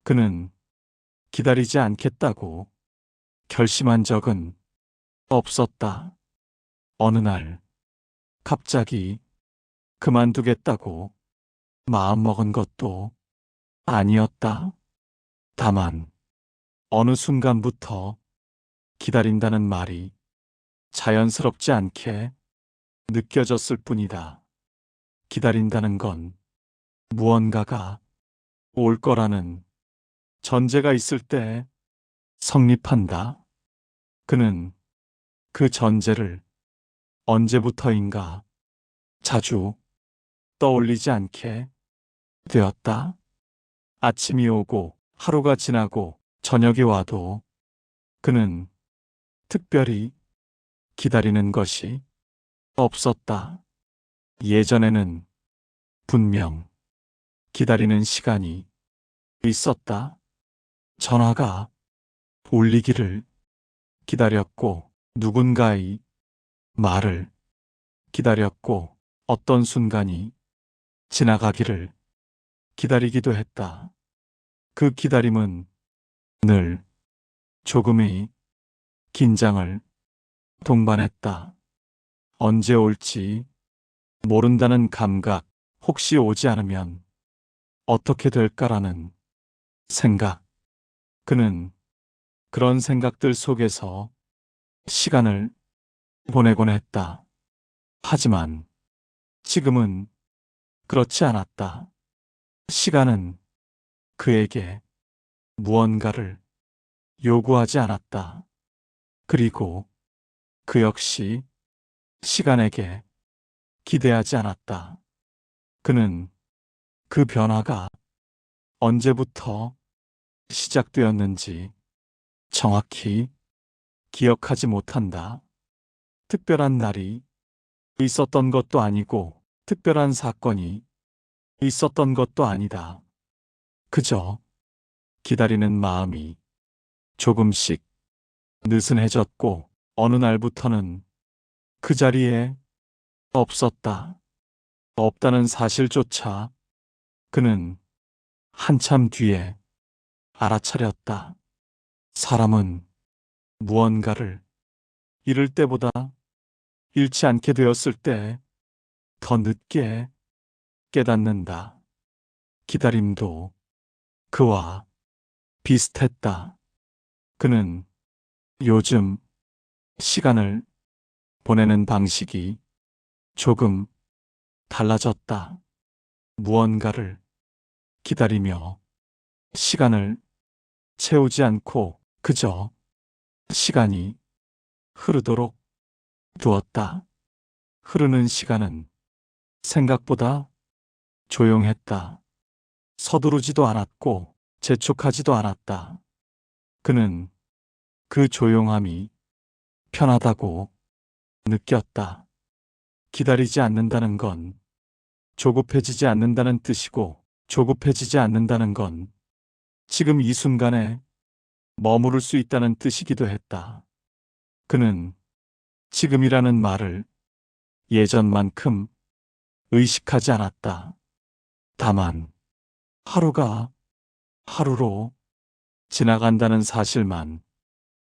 그는 기다리지 않겠다고 결심한 적은 없었다. 어느 날 갑자기 그만두겠다고 마음먹은 것도 아니었다. 다만 어느 순간부터 기다린다는 말이 자연스럽지 않게 느껴졌을 뿐이다. 기다린다는 건 무언가가 올 거라는 전제가 있을 때 성립한다. 그는 그 전제를 언제부터인가 자주 떠올리지 않게 되었다. 아침이 오고 하루가 지나고 저녁이 와도 그는 특별히 기다리는 것이 없었다. 예전에는 분명 기다리는 시간이 있었다. 전화가 울리기를 기다렸고, 누군가의 말을 기다렸고, 어떤 순간이 지나가기를 기다리기도 했다. 그 기다림은 늘 조금의 긴장을 동반했다. 언제 올지 모른다는 감각, 혹시 오지 않으면 어떻게 될까라는 생각. 그는 그런 생각들 속에서 시간을 보내곤 했다. 하지만 지금은 그렇지 않았다. 시간은 그에게 무언가를 요구하지 않았다. 그리고 그 역시 시간에게 기대하지 않았다. 그는 그 변화가 언제부터 시작되었는지 정확히 기억하지 못한다. 특별한 날이 있었던 것도 아니고 특별한 사건이 있었던 것도 아니다. 그저 기다리는 마음이 조금씩 느슨해졌고 어느 날부터는 그 자리에 없었다. 없다는 사실조차 그는 한참 뒤에 알아차렸다. 사람은 무언가를 잃을 때보다 잃지 않게 되었을 때 더 늦게 깨닫는다. 기다림도 그와 비슷했다. 그는 요즘 시간을 보내는 방식이 조금 달라졌다. 무언가를 기다리며 시간을 채우지 않고 그저 시간이 흐르도록 두었다. 흐르는 시간은 생각보다 조용했다. 서두르지도 않았고 재촉하지도 않았다. 그는 그 조용함이 편하다고 느꼈다. 기다리지 않는다는 건 조급해지지 않는다는 뜻이고, 조급해지지 않는다는 건 지금 이 순간에 머무를 수 있다는 뜻이기도 했다. 그는 지금이라는 말을 예전만큼 의식하지 않았다. 다만 하루가 하루로 지나간다는 사실만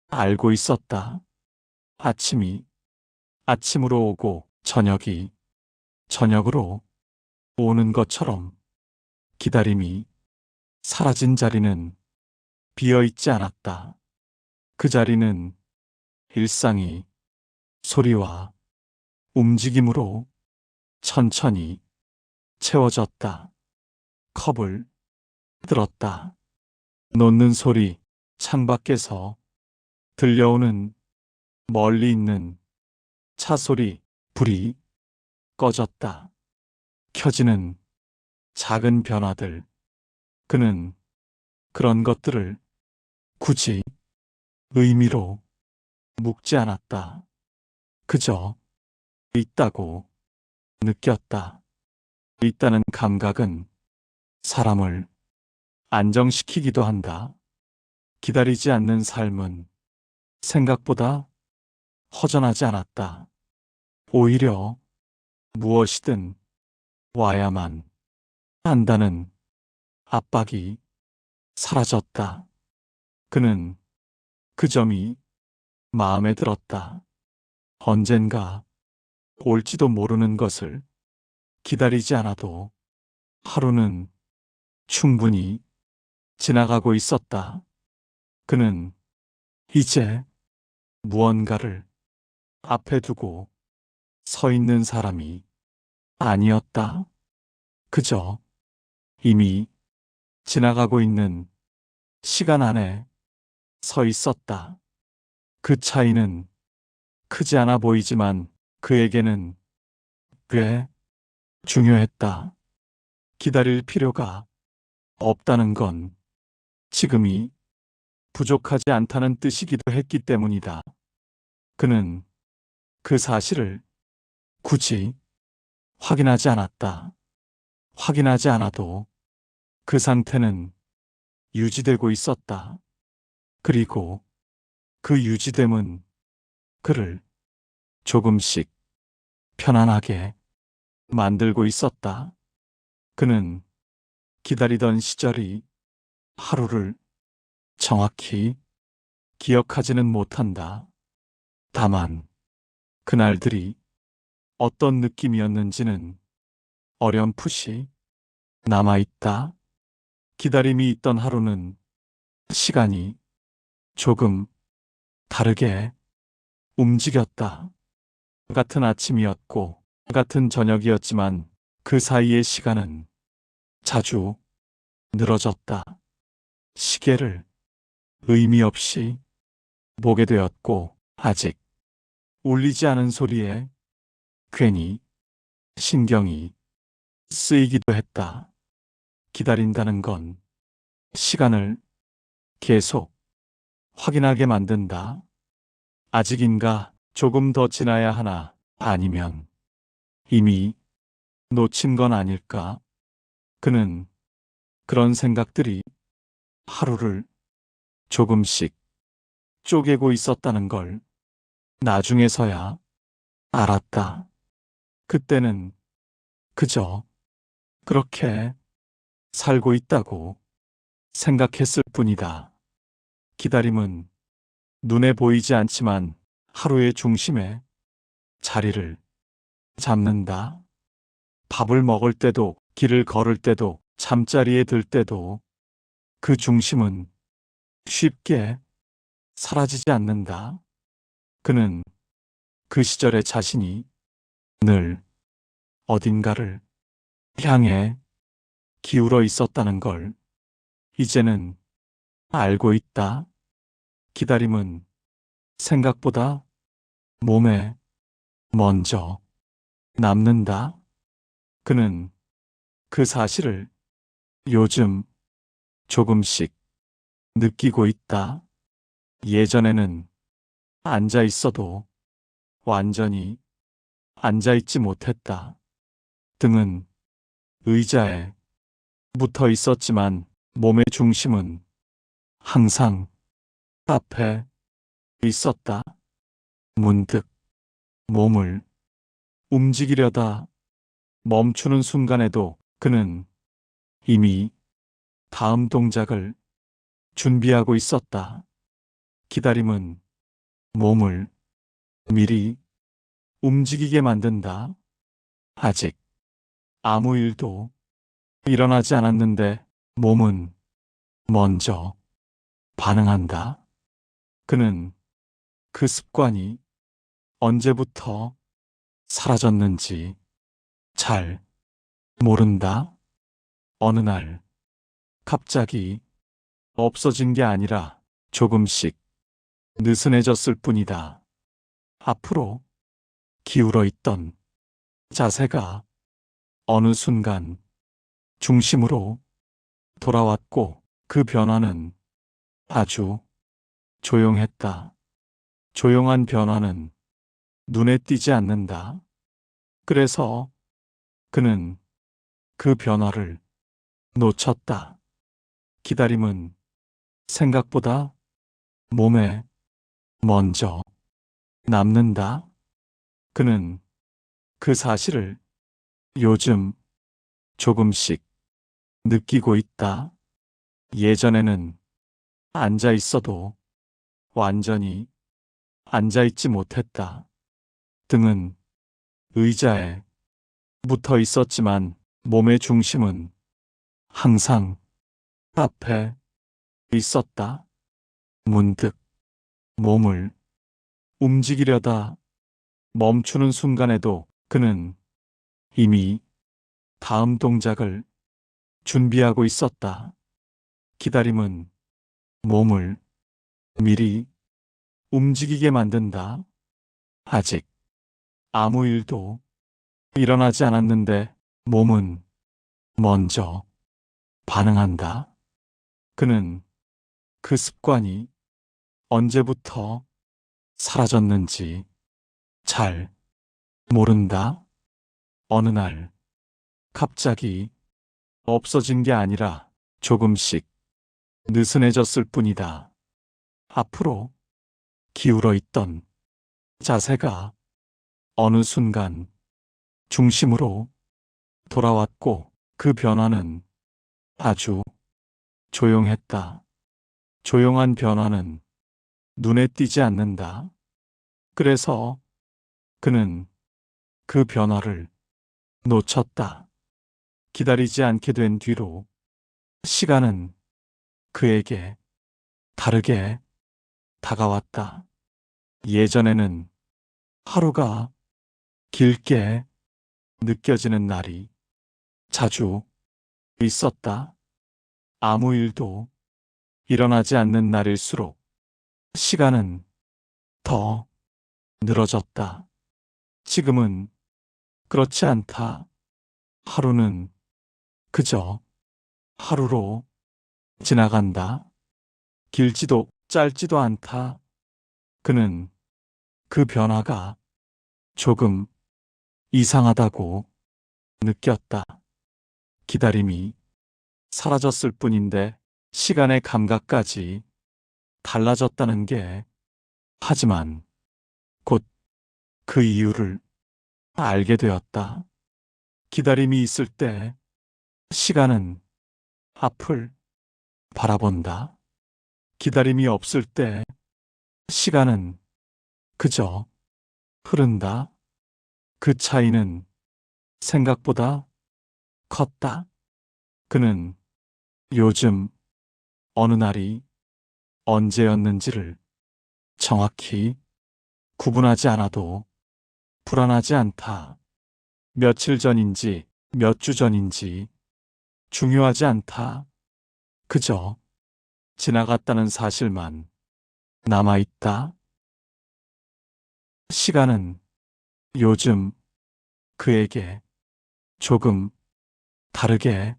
알고 있었다. 아침이 아침으로 오고 저녁이 저녁으로 오는 것처럼 기다림이 사라진 자리는 비어 있지 않았다. 그 자리는 일상이 소리와 움직임으로 천천히 채워졌다. 컵을 들었다. 놓는 소리, 창밖에서 들려오는 멀리 있는 차 소리, 불이 꺼졌다. 켜지는 작은 변화들. 그는 그런 것들을 굳이 의미로 묵지 않았다. 그저 있다고 느꼈다. 있다는 감각은 사람을 안정시키기도 한다. 기다리지 않는 삶은 생각보다 허전하지 않았다. 오히려 무엇이든 와야만 한다는 압박이 사라졌다. 그는 그 점이 마음에 들었다. 언젠가 올지도 모르는 것을 기다리지 않아도 하루는 충분히 지나가고 있었다. 그는 이제 무언가를 앞에 두고 서 있는 사람이 아니었다. 그저 이미 지나가고 있는 시간 안에 서 있었다. 그 차이는 크지 않아 보이지만 그에게는 꽤 중요했다. 기다릴 필요가 없다는 건 지금이 부족하지 않다는 뜻이기도 했기 때문이다. 그는 그 사실을 굳이 확인하지 않았다. 확인하지 않아도 그 상태는 유지되고 있었다. 그리고 그 유지됨은 그를 조금씩 편안하게 만들고 있었다. 그는 기다리던 시절이 하루를 정확히 기억하지는 못한다. 다만 그날들이 어떤 느낌이었는지는 어렴풋이 남아있다. 기다림이 있던 하루는 시간이 조금 다르게 움직였다. 같은 아침이었고 같은 저녁이었지만 그 사이의 시간은 자주 늘어졌다. 시계를 의미 없이 보게 되었고 아직 울리지 않은 소리에 괜히 신경이 쓰이기도 했다. 기다린다는 건 시간을 계속 확인하게 만든다. 아직인가? 조금 더 지나야 하나? 아니면 이미 놓친 건 아닐까? 그는 그런 생각들이 하루를 조금씩 쪼개고 있었다는 걸 나중에서야 알았다. 그때는 그저 그렇게 살고 있다고 생각했을 뿐이다. 기다림은 눈에 보이지 않지만 하루의 중심에 자리를 잡는다. 밥을 먹을 때도, 길을 걸을 때도, 잠자리에 들 때도 그 중심은 쉽게 사라지지 않는다. 그는 그 시절의 자신이 늘 어딘가를 향해 기울어 있었다는 걸 이제는 알고 있다. 기다림은 생각보다 몸에 먼저 남는다. 그는 그 사실을 요즘 조금씩 느끼고 있다. 예전에는 앉아 있어도 완전히 앉아 있지 못했다. 등은 의자에 붙어 있었지만 몸의 중심은 항상 앞에 있었다. 문득 몸을 움직이려다 멈추는 순간에도 그는 이미 다음 동작을 준비하고 있었다. 기다림은 몸을 미리 움직이게 만든다. 아직 아무 일도 일어나지 않았는데 몸은 먼저 반응한다. 그는 그 습관이 언제부터 사라졌는지 잘 모른다. 어느 날 갑자기 없어진 게 아니라 조금씩 느슨해졌을 뿐이다. 앞으로 기울어 있던 자세가 어느 순간 중심으로 돌아왔고 그 변화는 아주 조용했다. 조용한 변화는 눈에 띄지 않는다. 그래서 그는 그 변화를 놓쳤다. 기다림은 생각보다 몸에 먼저 남는다. 그는 그 사실을 요즘 조금씩 느끼고 있다. 예전에는 앉아 있어도 완전히 앉아 있지 못했다. 등은 의자에 붙어 있었지만 몸의 중심은 항상 앞에 있었다. 문득 몸을 움직이려다 멈추는 순간에도 그는 이미 다음 동작을 준비하고 있었다. 기다림은 몸을 미리 움직이게 만든다. 아직 아무 일도 일어나지 않았는데 몸은 먼저 반응한다. 그는 그 습관이 언제부터 사라졌는지 잘 모른다. 어느 날 갑자기 없어진 게 아니라 조금씩 느슨해졌을 뿐이다. 앞으로 기울어 있던 자세가 어느 순간 중심으로 돌아왔고 그 변화는 아주 조용했다. 조용한 변화는 눈에 띄지 않는다. 그래서 그는 그 변화를 놓쳤다. 기다리지 않게 된 뒤로 시간은 그에게 다르게 다가왔다. 예전에는 하루가 길게 느껴지는 날이 자주 있었다. 아무 일도 일어나지 않는 날일수록 시간은 더 늘어졌다. 지금은 그렇지 않다. 하루는 그저 하루로 지나간다. 길지도 짧지도 않다. 그는 그 변화가 조금 이상하다고 느꼈다. 기다림이 사라졌을 뿐인데 시간의 감각까지 달라졌다는 게 하지만 곧 그 이유를 알게 되었다. 기다림이 있을 때 시간은 앞을 바라본다. 기다림이 없을 때 시간은 그저 흐른다. 그 차이는 생각보다 컸다. 그는 요즘 어느 날이 언제였는지를 정확히 구분하지 않아도 불안하지 않다. 며칠 전인지 몇 주 전인지 중요하지 않다. 그저 지나갔다는 사실만 남아있다. 시간은 요즘 그에게 조금 다르게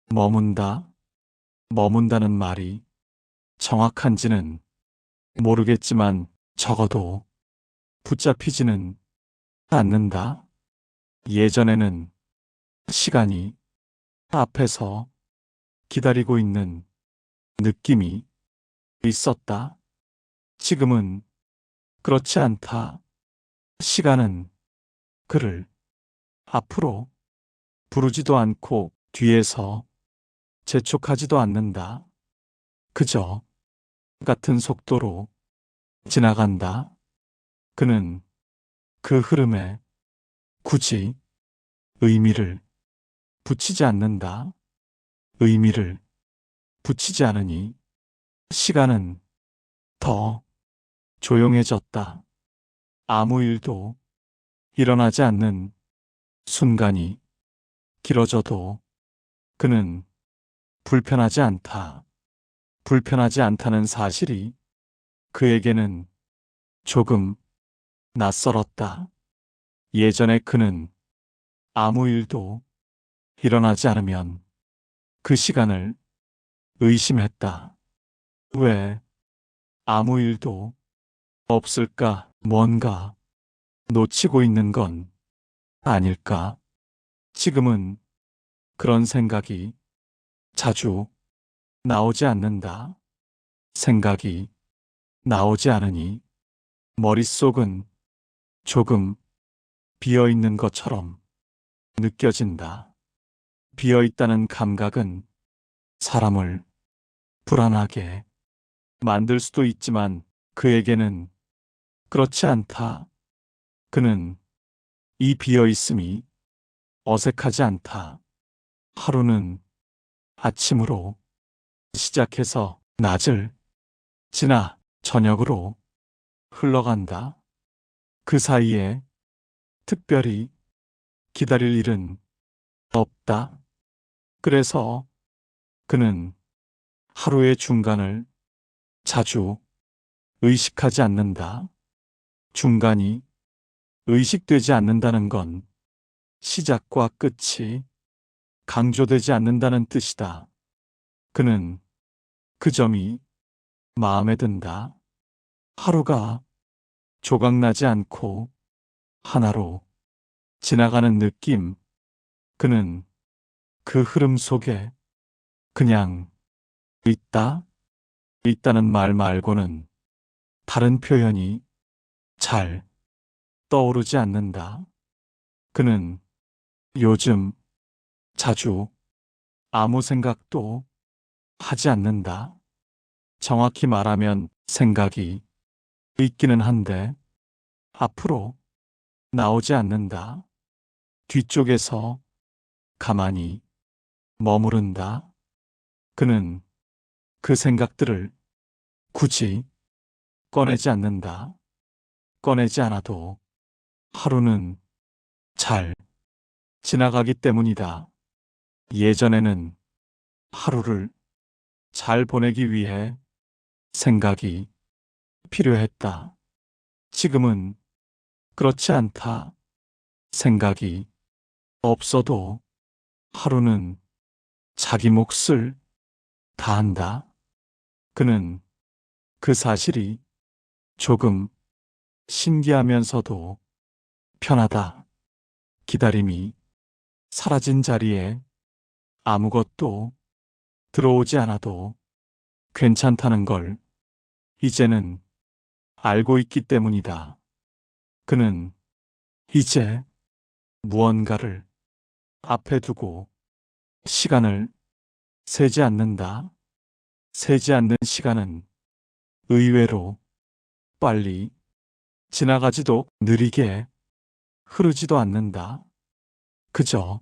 머문다. 머문다는 말이 정확한지는 모르겠지만 적어도 붙잡히지는 않는다. 예전에는 시간이 앞에서 기다리고 있는 느낌이 있었다. 지금은 그렇지 않다. 시간은 그를 앞으로 부르지도 않고 뒤에서 재촉하지도 않는다. 그저 같은 속도로 지나간다. 그는 그 흐름에 굳이 의미를 붙이지 않는다. 의미를 붙이지 않으니 시간은 더 조용해졌다. 아무 일도 일어나지 않는 순간이 길어져도 그는 불편하지 않다. 불편하지 않다는 사실이 그에게는 조금 낯설었다. 예전에 그는 아무 일도 일어나지 않으면 그 시간을 의심했다. 왜 아무 일도 없을까? 뭔가 놓치고 있는 건 아닐까? 지금은 그런 생각이 자주 나오지 않는다. 생각이 나오지 않으니 머릿속은 조금 비어 있는 것처럼 느껴진다. 비어 있다는 감각은 사람을 불안하게 만들 수도 있지만 그에게는 그렇지 않다. 그는 이 비어 있음이 어색하지 않다. 하루는 아침으로 시작해서 낮을 지나 저녁으로 흘러간다. 그 사이에 특별히 기다릴 일은 없다. 그래서 그는 하루의 중간을 자주 의식하지 않는다. 중간이 의식되지 않는다는 건 시작과 끝이 강조되지 않는다는 뜻이다. 그는 그 점이 마음에 든다. 하루가 조각나지 않고 하나로 지나가는 느낌. 그는 그 흐름 속에 그냥 있다는 말 말고는 다른 표현이 잘 떠오르지 않는다. 그는 요즘 자주 아무 생각도 하지 않는다. 정확히 말하면 생각이 있기는 한데 앞으로 나오지 않는다. 뒤쪽에서 가만히 머무른다. 그는 그 생각들을 굳이 꺼내지 않는다. 꺼내지 않아도 하루는 잘 지나가기 때문이다. 예전에는 하루를 잘 보내기 위해 생각이 필요했다. 지금은 그렇지 않다. 생각이 없어도 하루는 자기 몫을 다한다. 그는 그 사실이 조금 신기하면서도 편하다. 기다림이 사라진 자리에 아무것도 들어오지 않아도 괜찮다는 걸 이제는 알고 있기 때문이다. 그는 이제 무언가를 앞에 두고 시간을 세지 않는다. 세지 않는 시간은 의외로 빨리 지나가지도 느리게 흐르지도 않는다. 그저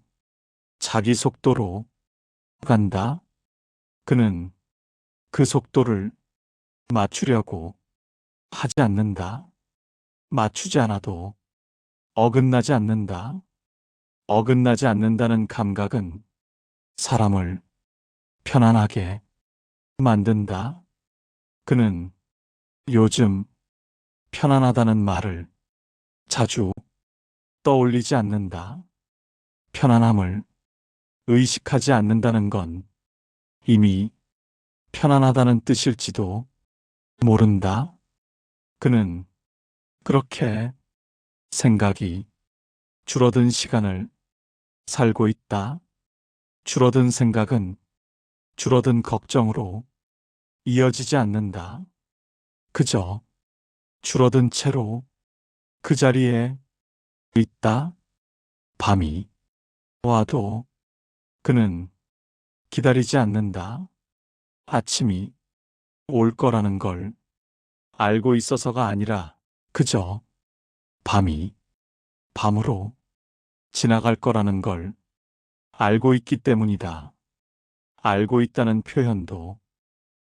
자기 속도로 간다. 그는 그 속도를 맞추려고 하지 않는다. 맞추지 않아도 어긋나지 않는다. 어긋나지 않는다는 감각은 사람을 편안하게 만든다. 그는 요즘 편안하다는 말을 자주 떠올리지 않는다. 편안함을 의식하지 않는다는 건 이미 편안하다는 뜻일지도 모른다. 그는 그렇게 생각이 줄어든 시간을 살고 있다. 줄어든 생각은 줄어든 걱정으로 이어지지 않는다. 그저 줄어든 채로 그 자리에 있다. 밤이 와도 그는 기다리지 않는다. 아침이 올 거라는 걸 알고 있어서가 아니라 그저 밤이 밤으로 지나갈 거라는 걸 알고 있기 때문이다. 알고 있다는 표현도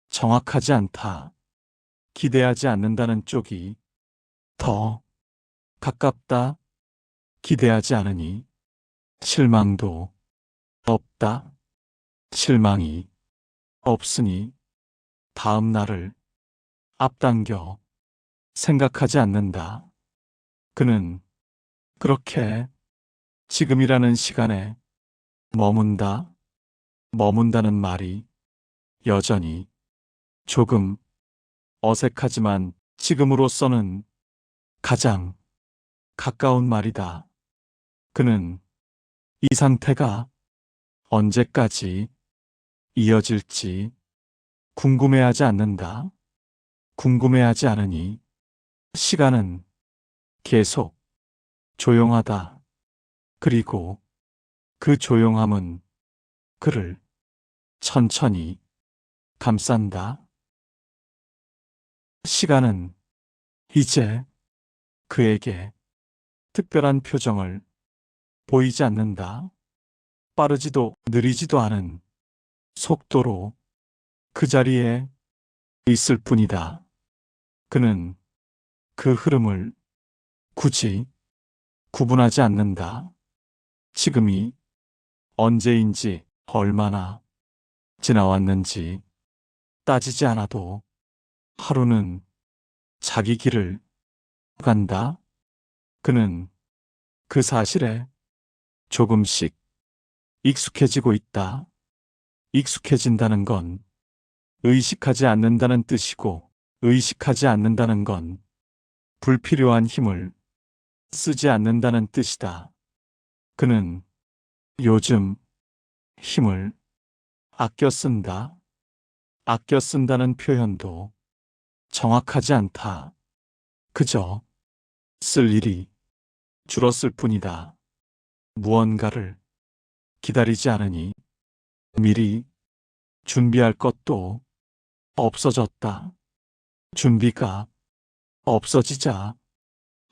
정확하지 않다. 기대하지 않는다는 쪽이 더 가깝다. 기대하지 않으니 실망도 없다. 실망이 없으니 다음 날을 앞당겨 생각하지 않는다. 그는 그렇게 지금이라는 시간에 머문다. 머문다는 말이 여전히 조금 어색하지만 지금으로서는 가장 가까운 말이다. 그는 이 상태가 언제까지 이어질지 궁금해하지 않는다. 궁금해하지 않으니 시간은 계속 조용하다. 그리고 그 조용함은 그를 천천히 감싼다. 시간은 이제 그에게 특별한 표정을 보이지 않는다. 빠르지도 느리지도 않은 속도로 그 자리에 있을 뿐이다. 그는 그 흐름을 굳이 구분하지 않는다. 지금이 언제인지 얼마나 지나왔는지 따지지 않아도 하루는 자기 길을 간다. 그는 그 사실에 조금씩 익숙해지고 있다. 익숙해진다는 건 의식하지 않는다는 뜻이고, 의식하지 않는다는 건 불필요한 힘을 쓰지 않는다는 뜻이다. 그는 요즘 힘을 아껴 쓴다. 아껴 쓴다는 표현도 정확하지 않다. 그저 쓸 일이 줄었을 뿐이다. 무언가를 기다리지 않으니 미리 준비할 것도 없어졌다. 준비가 없어지자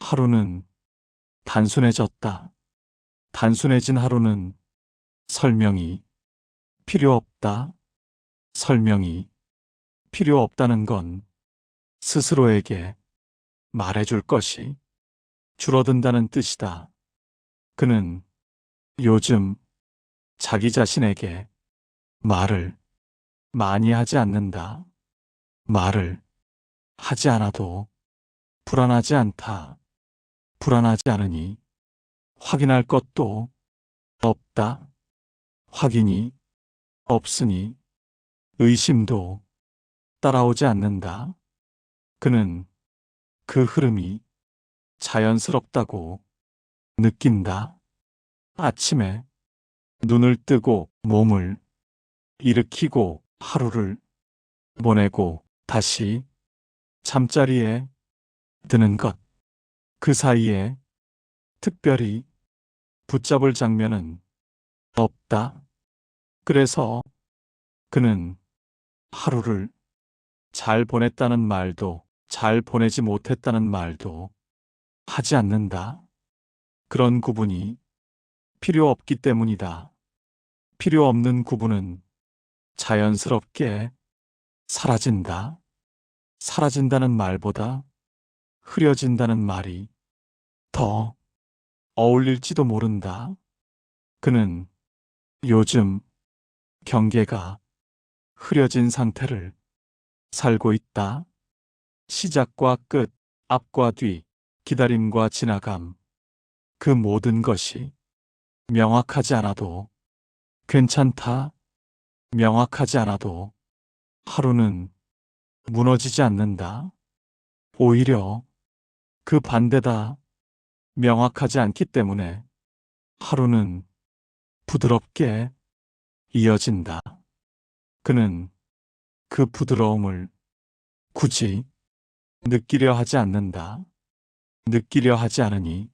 하루는 단순해졌다. 단순해진 하루는 설명이 필요 없다. 설명이 필요 없다는 건 스스로에게 말해줄 것이 줄어든다는 뜻이다. 그는 요즘 자기 자신에게 말을 많이 하지 않는다. 말을 하지 않아도 불안하지 않다. 불안하지 않으니 확인할 것도 없다. 확인이 없으니 의심도 따라오지 않는다. 그는 그 흐름이 자연스럽다고 느낀다. 아침에 눈을 뜨고 몸을 일으키고 하루를 보내고 다시 잠자리에 드는 것. 그 사이에 특별히 붙잡을 장면은 없다. 그래서 그는 하루를 잘 보냈다는 말도 잘 보내지 못했다는 말도 하지 않는다. 그런 구분이 필요 없기 때문이다. 필요 없는 구분은 자연스럽게 사라진다. 사라진다는 말보다 흐려진다는 말이 더 어울릴지도 모른다. 그는 요즘 경계가 흐려진 상태를 살고 있다. 시작과 끝, 앞과 뒤, 기다림과 지나감, 그 모든 것이 명확하지 않아도 괜찮다. 명확하지 않아도 하루는 무너지지 않는다. 오히려 그 반대다. 명확하지 않기 때문에 하루는 부드럽게 이어진다. 그는 그 부드러움을 굳이 느끼려 하지 않는다. 느끼려 하지 않으니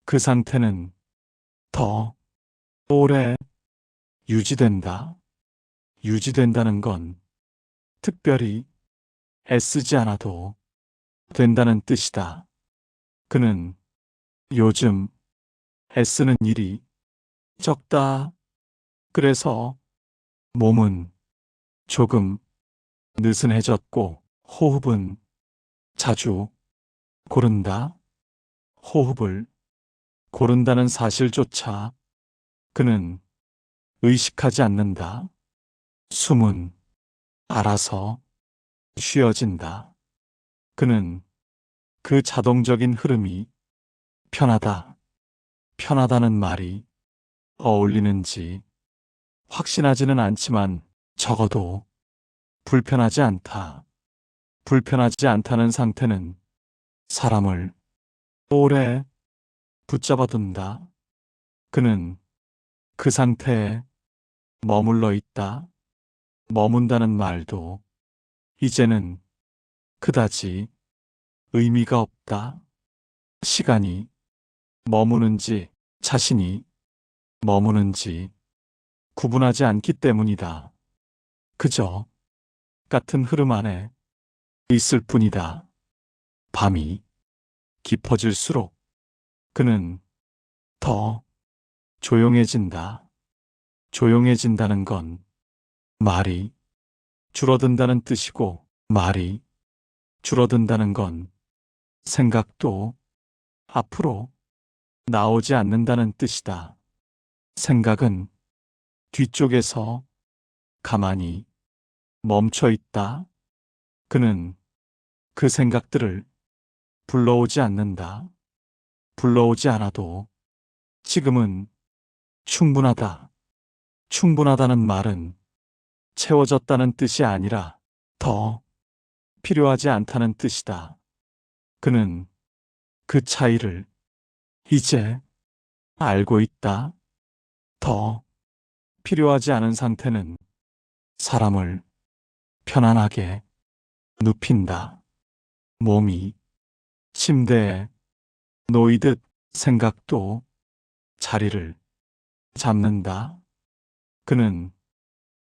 그 상태는 더 오래 유지된다. 유지된다는 건 특별히 애쓰지 않아도 된다는 뜻이다. 그는 요즘 애쓰는 일이 적다. 그래서 몸은 조금 느슨해졌고 호흡은 자주 고른다. 호흡을 고른다는 사실조차 그는 의식하지 않는다. 숨은 알아서 쉬어진다. 그는 그 자동적인 흐름이 편하다. 편하다는 말이 어울리는지 확신하지는 않지만 적어도 불편하지 않다. 불편하지 않다는 상태는 사람을 오래 붙잡아둔다. 그는 그 상태에 머물러 있다. 머문다는 말도 이제는 그다지 의미가 없다. 시간이 머무는지 자신이 머무는지 구분하지 않기 때문이다. 그저 같은 흐름 안에 있을 뿐이다. 밤이 깊어질수록 그는 더 조용해진다. 조용해진다는 건 말이 줄어든다는 뜻이고, 말이 줄어든다는 건 생각도 앞으로 나오지 않는다는 뜻이다. 생각은 뒤쪽에서 가만히 멈춰 있다. 그는 그 생각들을 불러오지 않는다. 불러오지 않아도 지금은 충분하다. 충분하다는 말은 채워졌다는 뜻이 아니라 더 필요하지 않다는 뜻이다. 그는 그 차이를 이제 알고 있다. 더 필요하지 않은 상태는 사람을 편안하게 눕힌다. 몸이 침대에 놓이듯 생각도 자리를 잡는다. 그는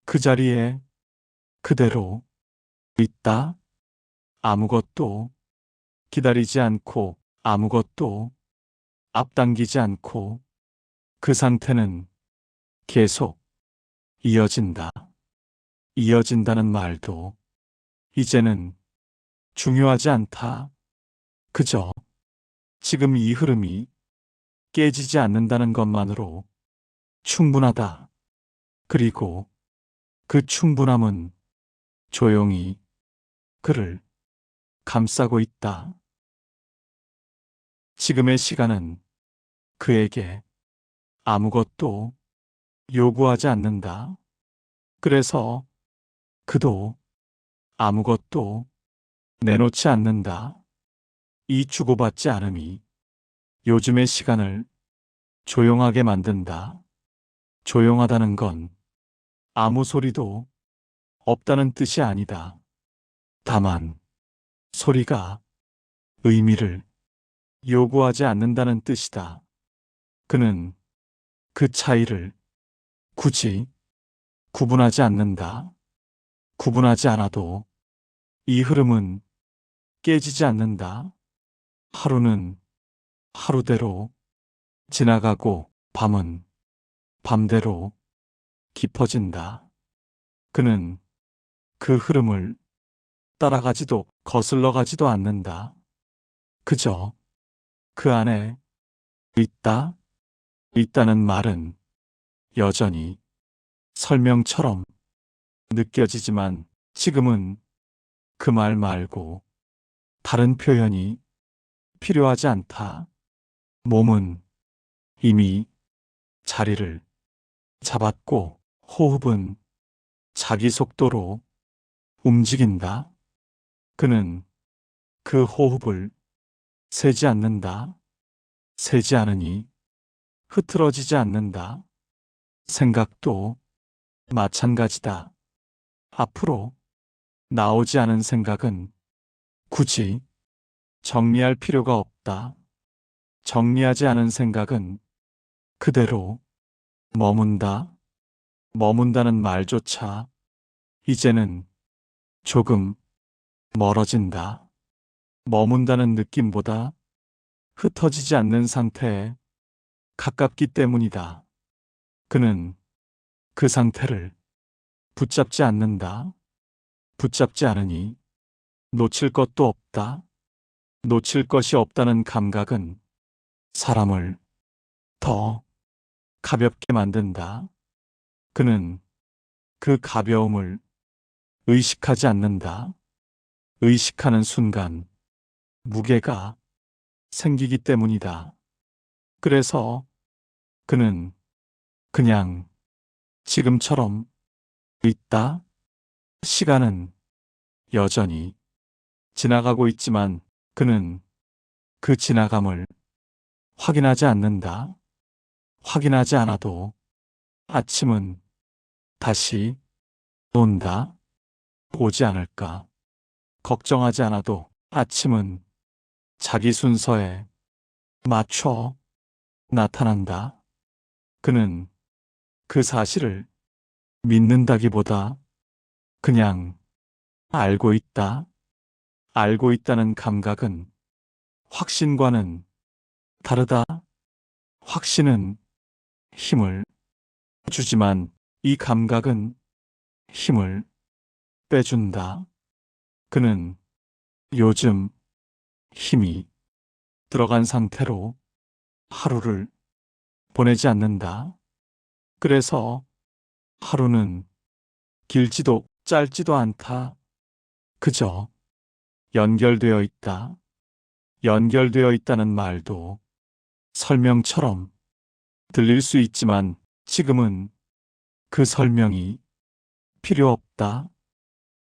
그 자리에 그대로 있다. 아무것도 기다리지 않고 아무것도 앞당기지 않고 그 상태는 계속 이어진다. 이어진다는 말도 이제는 중요하지 않다. 그저 지금 이 흐름이 깨지지 않는다는 것만으로 충분하다. 그리고 그 충분함은 조용히 그를 감싸고 있다. 지금의 시간은 그에게 아무것도 요구하지 않는다. 그래서 그도 아무것도 내놓지 않는다. 이 주고받지 않음이 요즘의 시간을 조용하게 만든다. 조용하다는 건 아무 소리도 없다는 뜻이 아니다. 다만 소리가 의미를 요구하지 않는다는 뜻이다. 그는 그 차이를 굳이 구분하지 않는다. 구분하지 않아도 이 흐름은 깨지지 않는다. 하루는 하루대로 지나가고 밤은 밤대로 깊어진다. 그는 그 흐름을 따라가지도 거슬러 가지도 않는다. 그저 그 안에 있다. 있다는 말은 여전히 설명처럼 느껴지지만 지금은 그 말 말고 다른 표현이 필요하지 않다. 몸은 이미 자리를 잡았고 호흡은 자기 속도로 움직인다. 그는 그 호흡을 세지 않는다. 세지 않으니 흐트러지지 않는다. 생각도 마찬가지다. 앞으로 나오지 않은 생각은 굳이 정리할 필요가 없다. 정리하지 않은 생각은 그대로 머문다. 머문다는 말조차 이제는 조금 멀어진다. 머문다는 느낌보다 흩어지지 않는 상태에 가깝기 때문이다. 그는 그 상태를 붙잡지 않는다. 붙잡지 않으니 놓칠 것도 없다. 놓칠 것이 없다는 감각은 사람을 더 가볍게 만든다. 그는 그 가벼움을 의식하지 않는다. 의식하는 순간 무게가 생기기 때문이다. 그래서 그는 그냥 지금처럼 있다. 시간은 여전히 지나가고 있지만 그는 그 지나감을 확인하지 않는다. 확인하지 않아도 아침은 다시 온다. 오지 않을까. 걱정하지 않아도 아침은 자기 순서에 맞춰 나타난다. 그는 그 사실을 믿는다기보다 그냥 알고 있다. 알고 있다는 감각은 확신과는 다르다. 확신은 힘을 주지만 이 감각은 힘을 빼준다. 그는 요즘 힘이 들어간 상태로 하루를 보내지 않는다. 그래서 하루는 길지도 짧지도 않다. 그저 연결되어 있다. 연결되어 있다는 말도 설명처럼 들릴 수 있지만 지금은 그 설명이 필요 없다.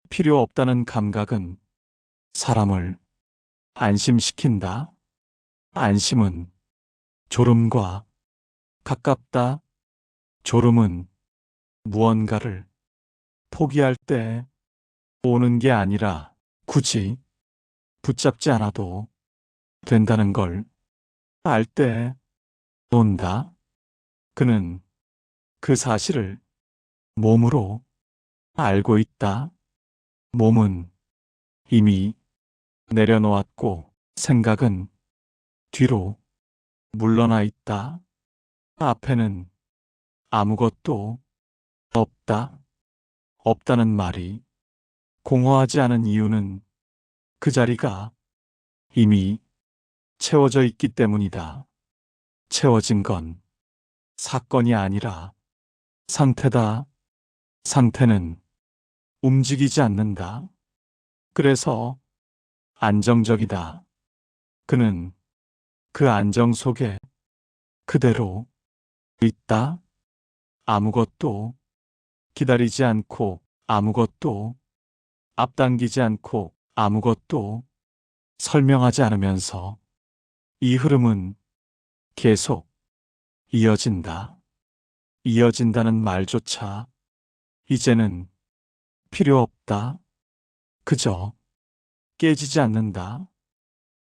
필요 없다는 감각은 사람을 안심시킨다. 안심은 졸음과 가깝다. 졸음은 무언가를 포기할 때 오는 게 아니라 굳이 붙잡지 않아도 된다는 걸 알 때 온다. 그는 그 사실을 몸으로 알고 있다. 몸은 이미 내려놓았고 생각은 뒤로 물러나 있다. 앞에는 아무것도 없다. 없다는 말이 공허하지 않은 이유는 그 자리가 이미 채워져 있기 때문이다. 채워진 건 사건이 아니라 상태다. 상태는 움직이지 않는다. 그래서 안정적이다. 그는 그 안정 속에 그대로 있다. 아무것도 기다리지 않고 아무것도 앞당기지 않고 아무것도 설명하지 않으면서 이 흐름은 계속 이어진다. 이어진다는 말조차 이제는 필요 없다. 그저 깨지지 않는다.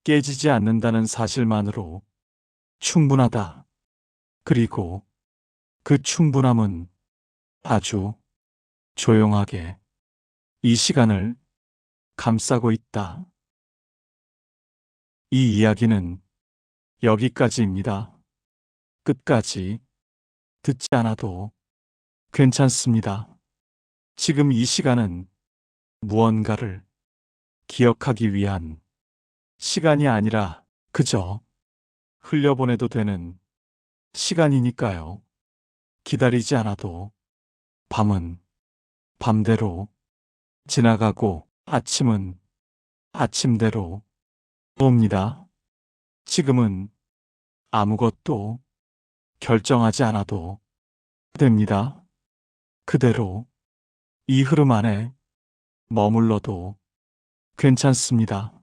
깨지지 않는다는 사실만으로 충분하다. 그리고 그 충분함은 아주 조용하게 이 시간을 감싸고 있다. 이 이야기는 여기까지입니다. 끝까지 듣지 않아도 괜찮습니다. 지금 이 시간은 무언가를 기억하기 위한 시간이 아니라 그저 흘려보내도 되는 시간이니까요. 기다리지 않아도 밤은 밤대로 지나가고 아침은 아침대로 옵니다. 지금은 아무것도 결정하지 않아도 됩니다. 그대로 이 흐름 안에 머물러도 괜찮습니다.